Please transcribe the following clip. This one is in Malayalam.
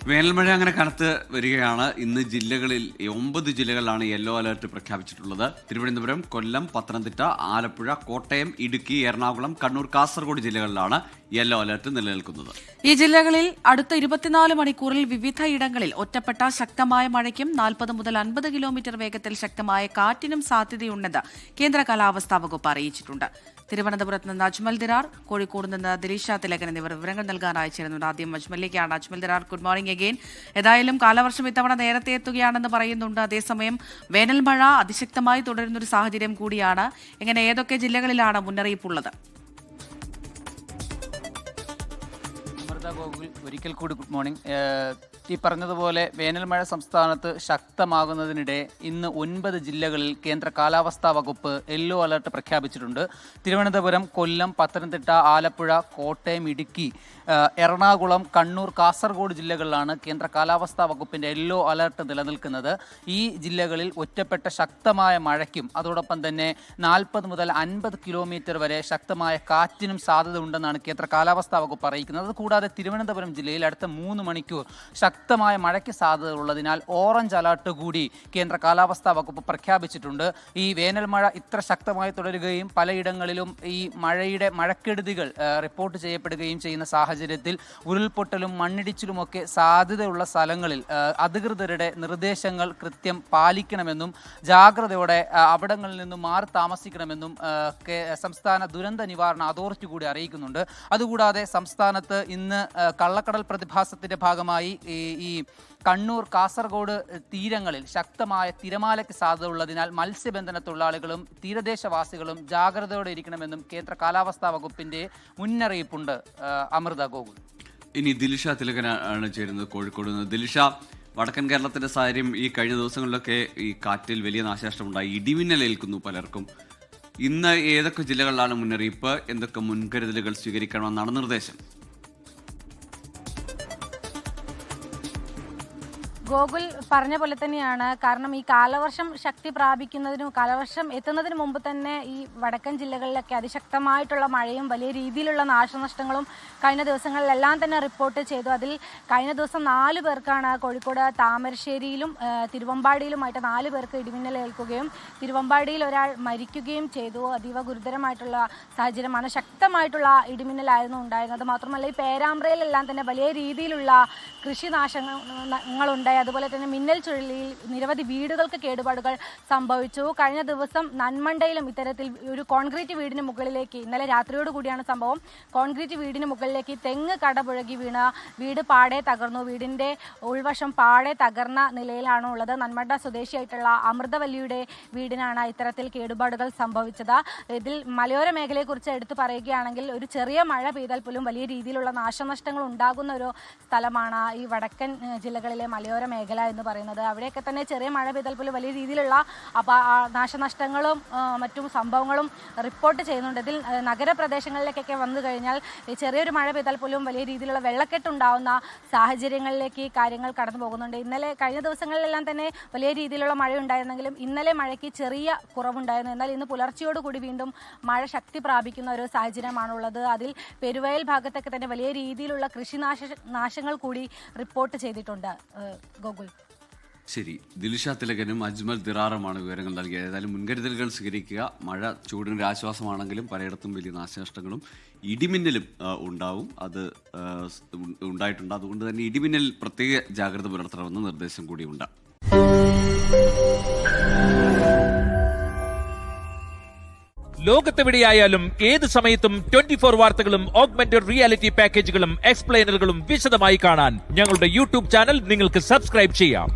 വേനൽമഴ അങ്ങനെ കനത്ത് വരികയാണ്. ഇന്ന് ജില്ലകളിൽ 9 ജില്ലകളിലാണ് യെല്ലോ അലർട്ട് പ്രഖ്യാപിച്ചിട്ടുള്ളത്. തിരുവനന്തപുരം, കൊല്ലം, പത്തനംതിട്ട, ആലപ്പുഴ, കോട്ടയം, ഇടുക്കി, എറണാകുളം, കണ്ണൂർ, കാസർഗോഡ് ജില്ലകളിലാണ് യെല്ലോ അലർട്ട് നിലനിൽക്കുന്നത്. ഈ ജില്ലകളിൽ അടുത്ത 24 മണിക്കൂറിൽ വിവിധ ഇടങ്ങളിൽ ഒറ്റപ്പെട്ട ശക്തമായ മഴയ്ക്കും 40 മുതൽ 50 കിലോമീറ്റർ വേഗത്തിൽ ശക്തമായ കാറ്റിനും സാധ്യതയുണ്ടെന്ന് കേന്ദ്ര കാലാവസ്ഥാ വകുപ്പ് അറിയിച്ചിട്ടുണ്ട്. തിരുവനന്തപുരത്ത് നിന്ന് അജ്മൽ ദിരാർ, കോഴിക്കോട് നിന്ന് ദിലീഷ തിലകൻ എന്നിവർ വിവരങ്ങൾ നൽകാൻ അയച്ചിരുന്നുണ്ട്. ആദ്യം അജ്മലിലേക്കാണ്. Ajmal Dirar, good morning again. ഏതായാലും കാലവർഷം ഇത്തവണ നേരത്തെ എത്തുകയാണെന്ന് പറയുന്നുണ്ട്. അതേസമയം വേനൽ മഴ അതിശക്തമായി തുടരുന്നൊരു സാഹചര്യം കൂടിയാണ്. ഇങ്ങനെ ഏതൊക്കെ ജില്ലകളിലാണ് മുന്നറിയിപ്പുള്ളത്? ഗോകുൽ, ഒരിക്കൽ കൂടി ഗുഡ് മോർണിംഗ്. ഈ പറഞ്ഞതുപോലെ വേനൽമഴ സംസ്ഥാനത്ത് ശക്തമാകുന്നതിനിടെ ഇന്ന് 9 ജില്ലകളിൽ കേന്ദ്ര കാലാവസ്ഥാ വകുപ്പ് യെല്ലോ അലർട്ട് പ്രഖ്യാപിച്ചിട്ടുണ്ട്. തിരുവനന്തപുരം, കൊല്ലം, പത്തനംതിട്ട, ആലപ്പുഴ, കോട്ടയം, ഇടുക്കി, എറണാകുളം, കണ്ണൂർ, കാസർഗോഡ് ജില്ലകളിലാണ് കേന്ദ്ര കാലാവസ്ഥാ വകുപ്പിൻ്റെ യെല്ലോ അലർട്ട് നിലനിൽക്കുന്നത്. ഈ ജില്ലകളിൽ ഒറ്റപ്പെട്ട ശക്തമായ മഴയ്ക്കും അതോടൊപ്പം തന്നെ 40 മുതൽ 50 കിലോമീറ്റർ വരെ ശക്തമായ കാറ്റിനും സാധ്യത ഉണ്ടെന്നാണ് കേന്ദ്ര കാലാവസ്ഥാ വകുപ്പ് അറിയിക്കുന്നത്. കൂടാതെ തിരുവനന്തപുരം ജില്ലയിൽ അടുത്ത 3 മണിക്കൂർ ശക്തമായ മഴയ്ക്ക് സാധ്യത ഉള്ളതിനാൽ ഓറഞ്ച് അലർട്ട് കൂടി കേന്ദ്ര കാലാവസ്ഥാ വകുപ്പ് പ്രഖ്യാപിച്ചിട്ടുണ്ട്. ഈ വേനൽ മഴ ഇത്ര ശക്തമായി തുടരുകയും പലയിടങ്ങളിലും ഈ മഴക്കെടുതികൾ റിപ്പോർട്ട് ചെയ്യപ്പെടുകയും ചെയ്യുന്ന സാഹചര്യത്തിൽ ഉരുൾപൊട്ടലും മണ്ണിടിച്ചിലുമൊക്കെ സാധ്യതയുള്ള സ്ഥലങ്ങളിൽ അധികൃതരുടെ നിർദ്ദേശങ്ങൾ കൃത്യം പാലിക്കണമെന്നും ജാഗ്രതയോടെ അവിടങ്ങളിൽ നിന്നും മാറി താമസിക്കണമെന്നും സംസ്ഥാന ദുരന്ത നിവാരണ അതോറിറ്റി കൂടി അറിയിക്കുന്നുണ്ട്. അതുകൂടാതെ സംസ്ഥാനത്ത് ഇന്ന് കള്ളക്കടൽ പ്രതിഭാസത്തിന്റെ ഭാഗമായി ഈ കണ്ണൂർ, കാസർഗോഡ് തീരങ്ങളിൽ ശക്തമായ തിരമാലയ്ക്ക് സാധ്യത ഉള്ളതിനാൽ മത്സ്യബന്ധന തൊഴിലാളികളും തീരദേശവാസികളും ജാഗ്രതയോടെ ഇരിക്കണമെന്നും കേന്ദ്ര കാലാവസ്ഥാ വകുപ്പിന്റെ മുന്നറിയിപ്പുണ്ട്. അമൃത, ഗോകുൽ. ഇനി ദിലിഷ തിലകനാണ് ചേരുന്നത് കോഴിക്കോട് നിന്ന്. ദിലിഷ, വടക്കൻ കേരളത്തിന്റെ സാഹചര്യം ഈ കഴിഞ്ഞ ദിവസങ്ങളിലൊക്കെ ഈ കാറ്റിൽ വലിയ നാശനഷ്ടമുണ്ടായി, ഇടിമിന്നലേൽക്കുന്നു പലർക്കും. ഇന്ന് ഏതൊക്കെ ജില്ലകളിലാണ് മുന്നറിയിപ്പ്? എന്തൊക്കെ മുൻകരുതലുകൾ സ്വീകരിക്കണമെന്നാണ് നിർദ്ദേശം? ഗോകുൽ പറഞ്ഞ പോലെ തന്നെയാണ്. കാരണം ഈ കാലവർഷം ശക്തി പ്രാപിക്കുന്നതിനും കാലവർഷം എത്തുന്നതിന് മുമ്പ് തന്നെ ഈ വടക്കൻ ജില്ലകളിലൊക്കെ അതിശക്തമായിട്ടുള്ള മഴയും വലിയ രീതിയിലുള്ള നാശനഷ്ടങ്ങളും കഴിഞ്ഞ ദിവസങ്ങളിലെല്ലാം തന്നെ റിപ്പോർട്ട് ചെയ്തു. അതിൽ കഴിഞ്ഞ ദിവസം 4 പേർക്കാണ് കോഴിക്കോട് താമരശ്ശേരിയിലും തിരുവമ്പാടിയിലുമായിട്ട് 4 പേർക്ക് ഇടിമിന്നലേൽക്കുകയും തിരുവമ്പാടിയിൽ ഒരാൾ മരിക്കുകയും ചെയ്തു. അതീവ ഗുരുതരമായിട്ടുള്ള സാഹചര്യമാണ്. ശക്തമായിട്ടുള്ള ഇടിമിന്നലായിരുന്നു ഉണ്ടായിരുന്നത്. മാത്രമല്ല ഈ പേരാമ്പ്രയിലെല്ലാം തന്നെ വലിയ രീതിയിലുള്ള കൃഷിനാശങ്ങളുണ്ടായി. അതുപോലെ തന്നെ മിന്നൽ ചുഴലിയിൽ നിരവധി വീടുകൾക്ക് കേടുപാടുകൾ സംഭവിച്ചു. കഴിഞ്ഞ ദിവസം നന്മണ്ടയിലും ഇത്തരത്തിൽ ഒരു കോൺക്രീറ്റ് വീടിന് മുകളിലേക്ക്, ഇന്നലെ രാത്രിയോട് കൂടിയാണ് സംഭവം, കോൺക്രീറ്റ് വീടിന് മുകളിലേക്ക് തെങ്ങ് കടപുഴകി വീണ വീട് പാടെ തകർന്നു. വീടിൻ്റെ ഉൾവശം പാടെ തകർന്ന നിലയിലാണ് ഉള്ളത്. നന്മണ്ട സ്വദേശിയായിട്ടുള്ള അമൃതവല്ലിയുടെ വീടിനാണ് ഇത്തരത്തിൽ കേടുപാടുകൾ സംഭവിച്ചത്. ഇതിൽ മലയോര മേഖലയെക്കുറിച്ച് എടുത്തു പറയുകയാണെങ്കിൽ ഒരു ചെറിയ മഴ പെയ്താൽ പോലും വലിയ രീതിയിലുള്ള നാശനഷ്ടങ്ങൾ ഉണ്ടാകുന്ന ഒരു സ്ഥലമാണ് ഈ വടക്കൻ ജില്ലകളിലെ മലയോര മേഖല എന്ന് പറയുന്നത്. അവിടെയൊക്കെ തന്നെ ചെറിയ മഴ പെയ്താൽ പോലും വലിയ രീതിയിലുള്ള നാശനഷ്ടങ്ങളും മറ്റും സംഭവങ്ങളും റിപ്പോർട്ട് ചെയ്യുന്നുണ്ട്. ഇതിൽ നഗരപ്രദേശങ്ങളിലേക്കൊക്കെ വന്നു കഴിഞ്ഞാൽ ചെറിയൊരു മഴ പെയ്താൽ പോലും വലിയ രീതിയിലുള്ള വെള്ളക്കെട്ടുണ്ടാവുന്ന സാഹചര്യങ്ങളിലേക്ക് കാര്യങ്ങൾ കടന്നു പോകുന്നുണ്ട്. കഴിഞ്ഞ ദിവസങ്ങളിലെല്ലാം തന്നെ വലിയ രീതിയിലുള്ള മഴ ഉണ്ടായിരുന്നെങ്കിലും ഇന്നലെ മഴയ്ക്ക് ചെറിയ കുറവുണ്ടായിരുന്നു. എന്നാൽ ഇന്ന് പുലർച്ചയോടുകൂടി വീണ്ടും മഴ ശക്തി പ്രാപിക്കുന്ന ഒരു സാഹചര്യമാണുള്ളത്. അതിൽ പെരുവയൽ ഭാഗത്തൊക്കെ തന്നെ വലിയ രീതിയിലുള്ള നാശങ്ങൾ കൂടി റിപ്പോർട്ട് ചെയ്തിട്ടുണ്ട്. ഗോകുൽ. ശരി, ദിലിഷ തിലകനും അജ്മൽ ദിറാറുമാണ് വിവരങ്ങൾ നൽകിയത്. ഏതായാലും മുൻകരുതലുകൾ സ്വീകരിക്കുക. മഴ ചൂടിനൊരു ആശ്വാസമാണെങ്കിലും പലയിടത്തും വലിയ നാശനഷ്ടങ്ങളും ഇടിമിന്നലും ഉണ്ടാവും. അത് ഉണ്ടായിട്ടുണ്ട്. അതുകൊണ്ട് തന്നെ ഇടിമിന്നൽ പ്രത്യേക ജാഗ്രത പുലർത്തണമെന്ന നിർദ്ദേശം കൂടിയുണ്ട്. ലോകത്തെവിടെയായാലും ഏത് സമയത്തും 24 വാർത്തകളും ഓഗ്മെന്റഡ് റിയാലിറ്റി പാക്കേജുകളും എക്സ്പ്ലെയിനറുകളും വിശദമായി കാണാൻ ഞങ്ങളുടെ യൂട്യൂബ് ചാനൽ നിങ്ങൾക്ക് സബ്സ്ക്രൈബ് ചെയ്യാം.